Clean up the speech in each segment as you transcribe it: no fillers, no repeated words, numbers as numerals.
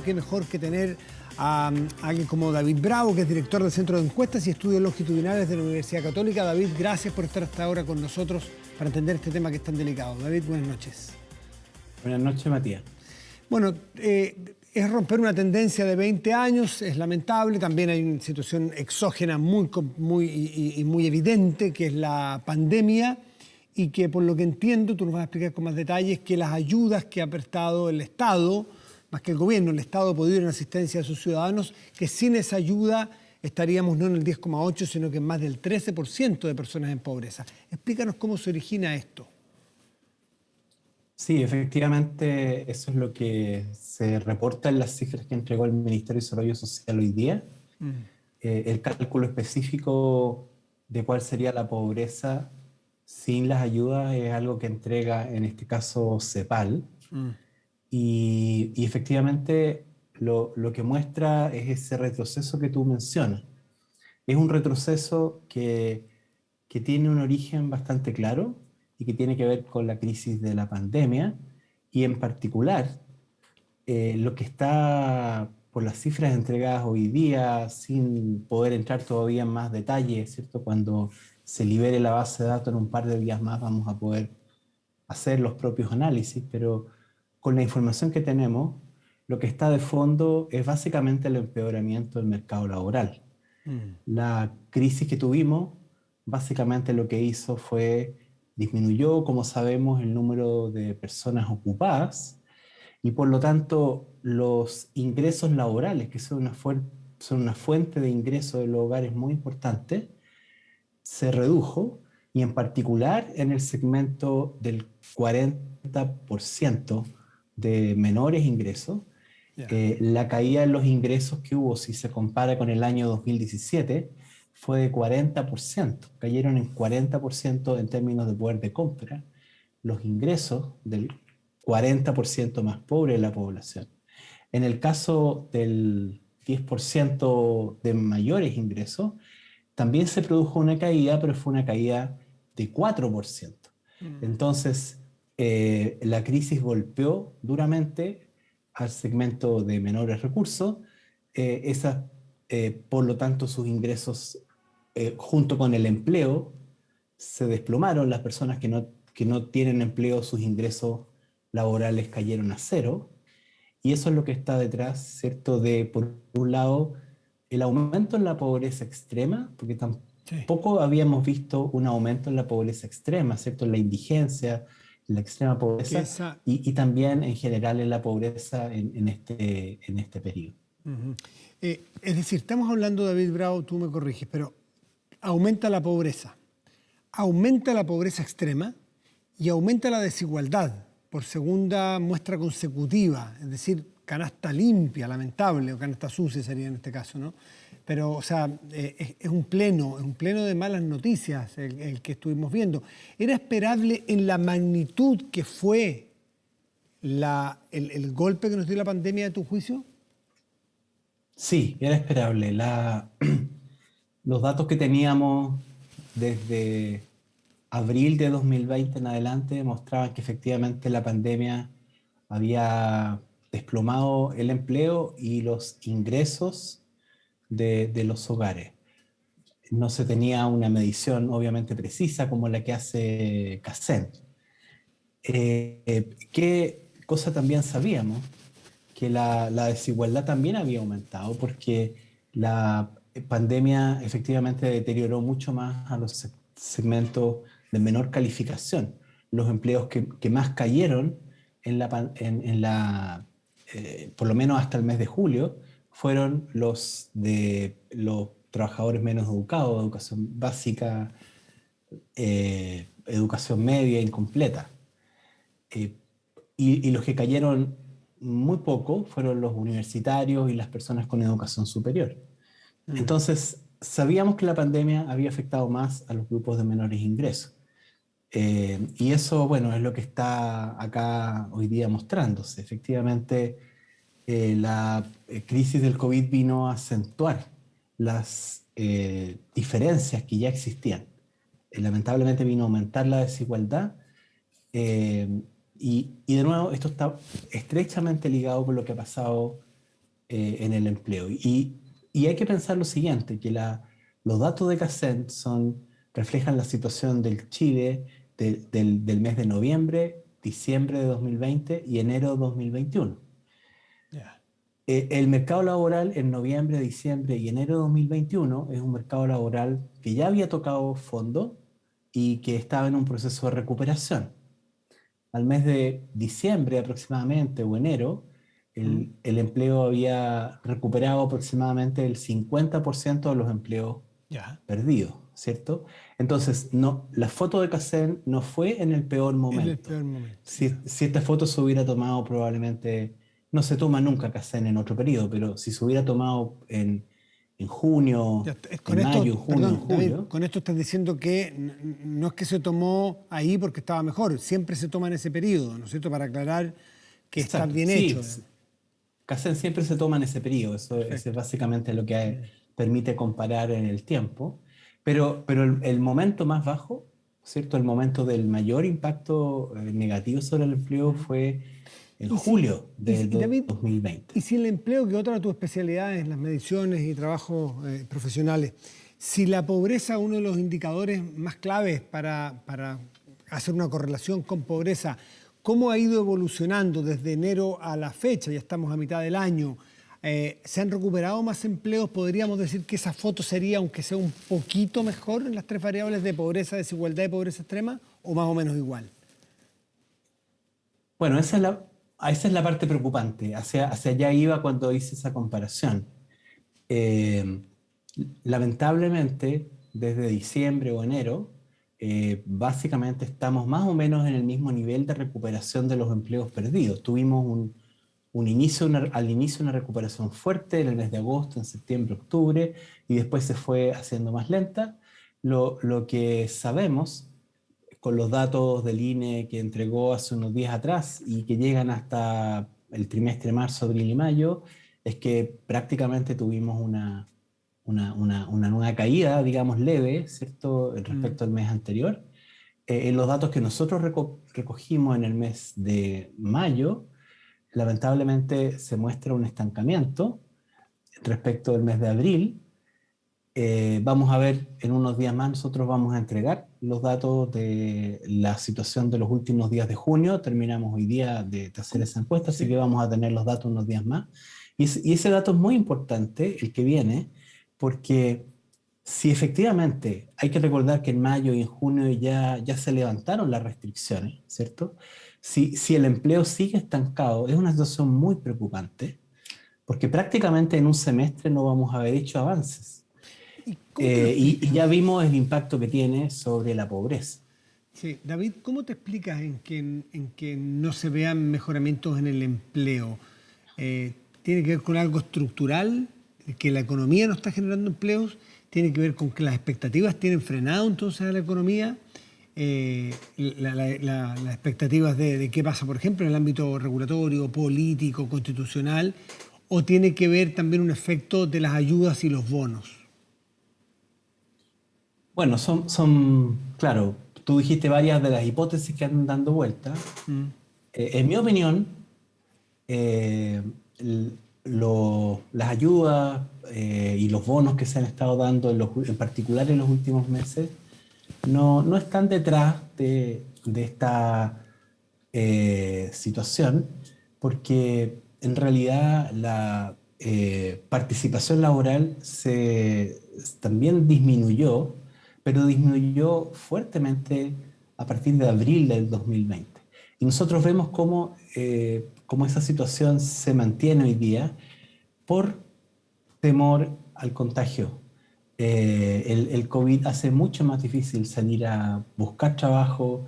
Qué mejor que tener a alguien como David Bravo, que es director del Centro de Encuestas y Estudios Longitudinales de la Universidad Católica. David, gracias por estar hasta ahora con nosotros para entender este tema que es tan delicado. David, buenas noches. Buenas noches, Matías. Bueno, es romper una tendencia de 20 años, es lamentable. También hay una situación exógena muy evidente, que es la pandemia, y que por lo que entiendo, tú nos vas a explicar con más detalles, que las ayudas que ha prestado el Estado, más que el gobierno, el Estado ha podido ir en asistencia a sus ciudadanos, que sin esa ayuda estaríamos no en el 10,8, sino que en más del 13% de personas en pobreza. Explícanos cómo se origina esto. Sí, efectivamente, eso es lo que se reporta en las cifras que entregó el Ministerio de Desarrollo Social hoy día. El cálculo específico de cuál sería la pobreza sin las ayudas es algo que entrega, en este caso, CEPAL. Y efectivamente, lo que muestra es ese retroceso que tú mencionas. Es un retroceso que tiene un origen bastante claro y que tiene que ver con la crisis de la pandemia y en particular lo que está por las cifras entregadas hoy día, sin poder entrar todavía en más detalle, ¿cierto? Cuando se libere la base de datos en un par de días más vamos a poder hacer los propios análisis, pero con la información que tenemos, lo que está de fondo es básicamente el empeoramiento del mercado laboral. La crisis que tuvimos básicamente lo que hizo fue disminuyó, como sabemos, el número de personas ocupadas y por lo tanto los ingresos laborales, que son una fuente de ingresos de los hogares muy importante, se redujo y en particular en el segmento del 40% de menores ingresos. La caída en los ingresos que hubo, si se compara con el año 2017, fue de 40%. Cayeron en 40% en términos de poder de compra los ingresos del 40% más pobre de la población. En el caso del 10% de mayores ingresos, también se produjo una caída, pero fue una caída de 4%. Entonces, la crisis golpeó duramente al segmento de menores recursos. Por lo tanto, sus ingresos, junto con el empleo, se desplomaron. Las personas que no tienen empleo, sus ingresos laborales cayeron a cero. Y eso es lo que está detrás, ¿cierto? De, por un lado, el aumento en la pobreza extrema, porque tampoco habíamos visto un aumento en la pobreza extrema, ¿cierto? En la indigencia, en la extrema pobreza, y también en general en la pobreza en este periodo. Es decir, estamos hablando, David Bravo, tú me corriges, pero aumenta la pobreza extrema y aumenta la desigualdad por segunda muestra consecutiva, es decir, canasta limpia, lamentable, o canasta sucia sería en este caso, ¿no? Pero, o sea, es un pleno de malas noticias el que estuvimos viendo. ¿Era esperable en la magnitud que fue el golpe que nos dio la pandemia, a tu juicio? Sí, era esperable. Los datos que teníamos desde abril de 2020 en adelante mostraban que efectivamente la pandemia había desplomado el empleo y los ingresos de los hogares. No se tenía una medición obviamente precisa como la que hace CACEN. ¿Qué cosa también sabíamos? Que la desigualdad también había aumentado porque la pandemia efectivamente deterioró mucho más a los segmentos de menor calificación. Los empleos que más cayeron por lo menos hasta el mes de julio, fueron los de los trabajadores menos educados, educación básica, educación media incompleta. Eh, y los que cayeron muy poco fueron los universitarios y las personas con educación superior. Entonces, sabíamos que la pandemia había afectado más a los grupos de menores ingresos. Y eso, bueno, es lo que está acá hoy día mostrándose. Efectivamente, la crisis del COVID vino a acentuar las diferencias que ya existían. Lamentablemente vino a aumentar la desigualdad. Y de nuevo, esto está estrechamente ligado con lo que ha pasado en el empleo. Y hay que pensar lo siguiente, que los datos de CACEN reflejan la situación del Chile del mes de noviembre, diciembre de 2020 y enero de 2021. Ya. El mercado laboral en noviembre, diciembre y enero de 2021 es un mercado laboral que ya había tocado fondo y que estaba en un proceso de recuperación. Al mes de diciembre aproximadamente o enero, el empleo había recuperado aproximadamente el 50% de los empleos Ya. perdidos, ¿cierto? Entonces, no, la foto de CACEN no fue en el peor En el momento. peor momento. Si esta foto se hubiera tomado probablemente, no se toma nunca CACEN en otro periodo, pero si se hubiera tomado en junio, Ya está. Con en esto, mayo, en junio, en perdón, David, julio, con esto estás diciendo que no es que se tomó ahí porque estaba mejor, siempre se toma en ese periodo, ¿no es cierto? Para aclarar que está exacto, bien sí, hecho. CACEN siempre se toma en ese periodo, eso es Perfecto. básicamente lo que permite comparar en el tiempo, pero el momento más bajo, ¿cierto? El momento del mayor impacto negativo sobre el empleo fue en Y si, julio del David, 2020. y si el empleo, que otra de tus especialidades, las mediciones y trabajos profesionales, si la pobreza, uno de los indicadores más claves para hacer una correlación con pobreza, ¿cómo ha ido evolucionando desde enero a la fecha? Ya estamos a mitad del año. ¿Se han recuperado más empleos? ¿Podríamos decir que esa foto sería, aunque sea un poquito mejor en las tres variables de pobreza, desigualdad y pobreza extrema, o más o menos igual? Bueno, esa es la parte preocupante. Hacia allá iba cuando hice esa comparación. Eh, Lamentablemente, desde diciembre o enero, básicamente estamos más o menos en el mismo nivel de recuperación de los empleos perdidos. Tuvimos al inicio una recuperación fuerte en el mes de agosto, en septiembre, octubre, y después se fue haciendo más lenta. Lo que sabemos con los datos del INE que entregó hace unos días atrás y que llegan hasta el trimestre marzo, abril y mayo, es que prácticamente tuvimos una nueva caída, digamos, leve, ¿cierto?, respecto al mes anterior. En los datos que nosotros recogimos en el mes de mayo, lamentablemente se muestra un estancamiento respecto del mes de abril. Vamos a ver en unos días más, nosotros vamos a entregar los datos de la situación de los últimos días de junio. Terminamos hoy día de hacer esa encuesta, así que Sí. vamos a tener los datos unos días más. Y ese dato es muy importante, el que viene, porque si efectivamente hay que recordar que en mayo y en junio ya se levantaron las restricciones, ¿cierto? Si el empleo sigue estancado, es una situación muy preocupante, porque prácticamente en un semestre no vamos a haber hecho avances. ¿Y cómo te lo Y explicas? ya vimos el impacto que tiene sobre la pobreza. Sí, David, ¿cómo te explicas en que no se vean mejoramientos en el empleo? ¿Tiene que ver con algo estructural? ¿Que la economía no está generando empleos? ¿Tiene que ver con que las expectativas tienen frenado entonces a la economía? Las expectativas de qué pasa, por ejemplo, en el ámbito regulatorio, político, constitucional, ¿o tiene que ver también un efecto de las ayudas y los bonos? Bueno, claro, tú dijiste varias de las hipótesis que andan dando vuelta. En mi opinión, eh, las ayudas y los bonos que se han estado dando, en particular en los últimos meses, no están detrás de esta situación, porque en realidad la participación laboral también disminuyó, pero disminuyó fuertemente a partir de abril del 2020. Y nosotros vemos cómo esa situación se mantiene hoy día por temor al contagio. El COVID hace mucho más difícil salir a buscar trabajo,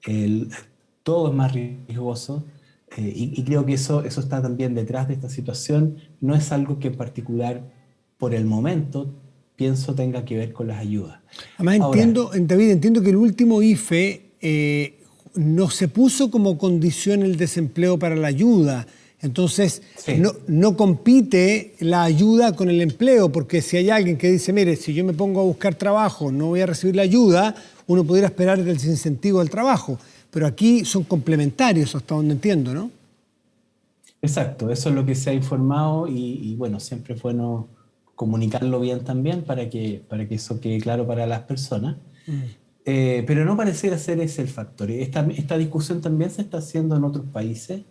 el- todo es más riesgoso, y creo que eso está también detrás de esta situación. No es algo que en particular, por el momento, pienso tenga que ver con las ayudas. Además Ahora, entiendo, David, entiendo que el último IFE no se puso como condición el desempleo para la ayuda. Entonces, sí, no compite la ayuda con el empleo, porque si hay alguien que dice, mire, si yo me pongo a buscar trabajo, no voy a recibir la ayuda, uno pudiera esperar el desincentivo del trabajo. Pero aquí son complementarios, hasta donde entiendo, ¿no? Exacto, eso es lo que se ha informado y bueno, siempre es bueno comunicarlo bien también para que eso quede claro para las personas. Mm. Pero no pareciera ser ese el factor. Esta discusión también se está haciendo en otros países.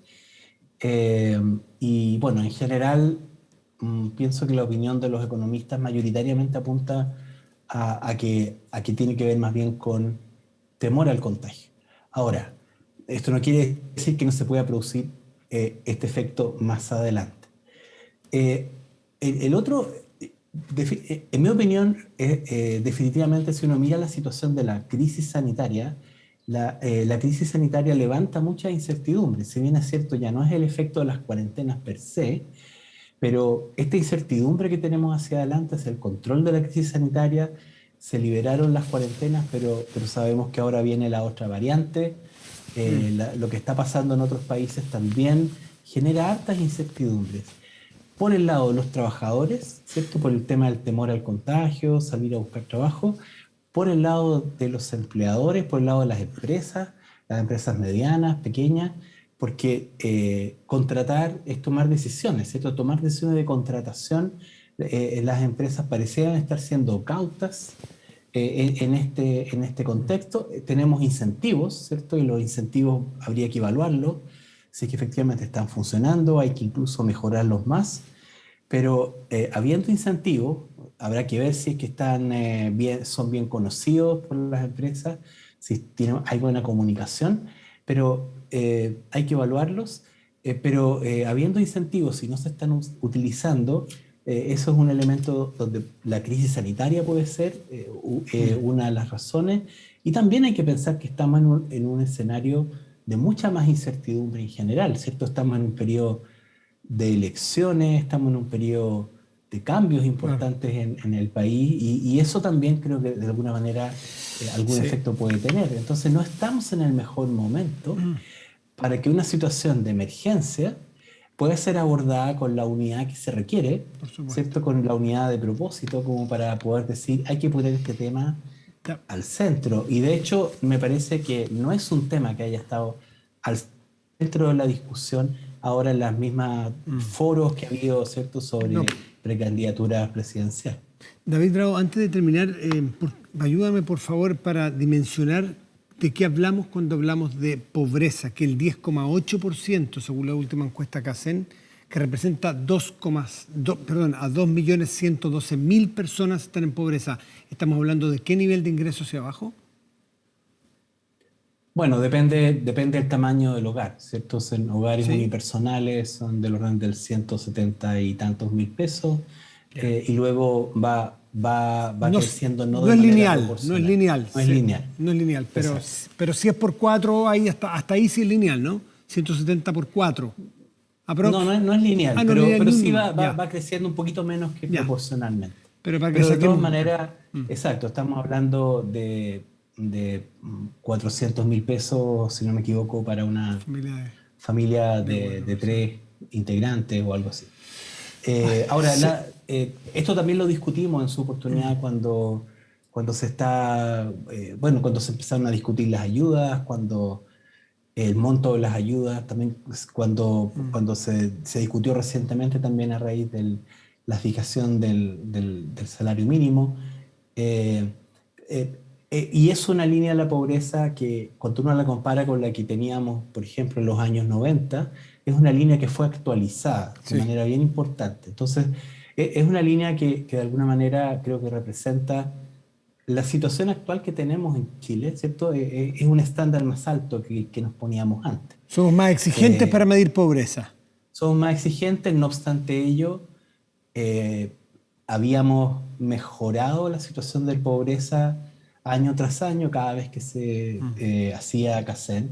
eh, y bueno, en general, pienso que la opinión de los economistas mayoritariamente apunta a que tiene que ver más bien con temor al contagio. Ahora, esto no quiere decir que no se pueda producir este efecto más adelante. Eh, el otro, en mi opinión, definitivamente si uno mira la situación de la crisis sanitaria, la crisis sanitaria levanta mucha incertidumbre. Si bien es cierto, ya no es el efecto de las cuarentenas per se, pero esta incertidumbre que tenemos hacia adelante es el control de la crisis sanitaria. Se liberaron las cuarentenas, pero sabemos que ahora viene la otra variante. Lo que está pasando en otros países también genera hartas incertidumbres por el lado de los trabajadores, ¿cierto? Por el tema del temor al contagio, salir a buscar trabajo, por el lado de los empleadores, por el lado de las empresas medianas, pequeñas, porque contratar es tomar decisiones, ¿cierto? Tomar decisiones de contratación, las empresas parecían estar siendo cautas en este contexto. Tenemos incentivos, ¿cierto? Y los incentivos habría que evaluarlos, si es que efectivamente están funcionando, hay que incluso mejorarlos más. Pero habiendo incentivos, habrá que ver si es que están, son bien conocidos por las empresas, si hay buena comunicación, pero hay que evaluarlos. Pero habiendo incentivos, si no se están utilizando, eso es un elemento donde la crisis sanitaria puede ser una de las razones. Y también hay que pensar que estamos en un escenario de mucha más incertidumbre en general, ¿cierto? Estamos en un periodo de elecciones, estamos en un periodo de cambios Claro. importantes en el país y eso también creo que de alguna manera algún Sí. efecto puede tener. Entonces no estamos en el mejor momento para que una situación de emergencia pueda ser abordada con la unidad que se requiere, Por supuesto. ¿cierto? Con la unidad de propósito como para poder decir hay que poner este tema Ya. al centro. Y de hecho, me parece que no es un tema que haya estado al centro de la discusión ahora en las mismas foros que ha habido, ¿cierto?, No. sobre precandidaturas presidenciales. David Bravo, antes de terminar, ayúdame por favor para dimensionar de qué hablamos cuando hablamos de pobreza, que el 10,8%, según la última encuesta CACEN, que representa 2.112.000 personas están en pobreza. ¿Estamos hablando de qué nivel de ingreso hacia abajo? Bueno, depende del tamaño del hogar, ¿cierto? En hogares Sí. unipersonales son del orden del 170 y tantos mil pesos, Ya. y luego va No, creciendo no no de es manera lineal, no es proporcional, lineal, no es lineal. no es lineal, Exacto. pero si es por 4, ahí hasta ahí sí es lineal, ¿no? 170 por 4. No, Aprox. no es lineal, Ah, no es lineal pero ni sí uno. Ya, va creciendo un poquito menos que ya. proporcionalmente. Pero para que Pero de todas saquemos. maneras, exacto, estamos hablando de 400.000 pesos, si no me equivoco, para una Familia familia de de cuatro personas. 3 integrantes o algo así. Ahora, Sí. esto también lo discutimos en su oportunidad cuando bueno, cuando se empezaron a discutir las ayudas, cuando el monto de las ayudas, también cuando se discutió recientemente también a raíz de la fijación del salario mínimo. Eh, eh, y es una línea de la pobreza que cuando uno la compara con la que teníamos, por ejemplo, en los años 90, es una línea que fue actualizada de Sí. manera bien importante. Entonces, es una línea que de alguna manera creo que representa la situación actual que tenemos en Chile, ¿cierto? Es un estándar más alto que nos poníamos antes. Somos más exigentes para Eh, medir pobreza. Somos más exigentes, no obstante ello, eh, habíamos mejorado la situación de pobreza año tras año cada vez que se hacía CACEN,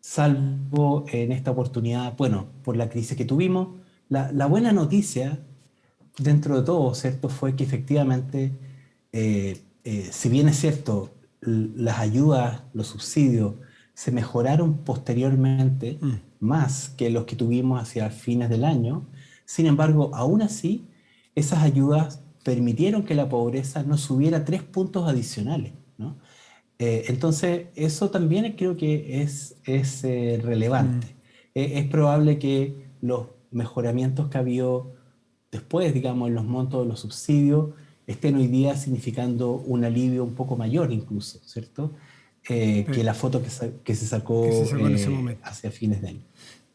salvo en esta oportunidad, bueno, por la crisis que tuvimos. La buena noticia dentro de todo, ¿cierto? Fue que efectivamente, si bien es cierto, las ayudas, los subsidios, se mejoraron posteriormente más que los que tuvimos hacia fines del año. Sin embargo, aún así, esas ayudas permitieron que la pobreza no subiera 3 puntos adicionales, ¿no? Entonces, eso también creo que es relevante. Es probable que los mejoramientos que ha habido después, digamos, en los montos de los subsidios, estén hoy día significando un alivio un poco mayor incluso, ¿cierto? Que la foto que se sacó en ese momento. hacia fines de año.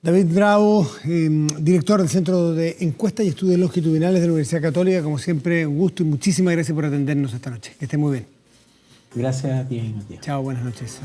David Bravo, director del Centro de Encuestas y Estudios Longitudinales de la Universidad Católica, como siempre, un gusto y muchísimas gracias por atendernos esta noche. Que esté muy bien. Gracias a ti, Matías. Chao, buenas noches.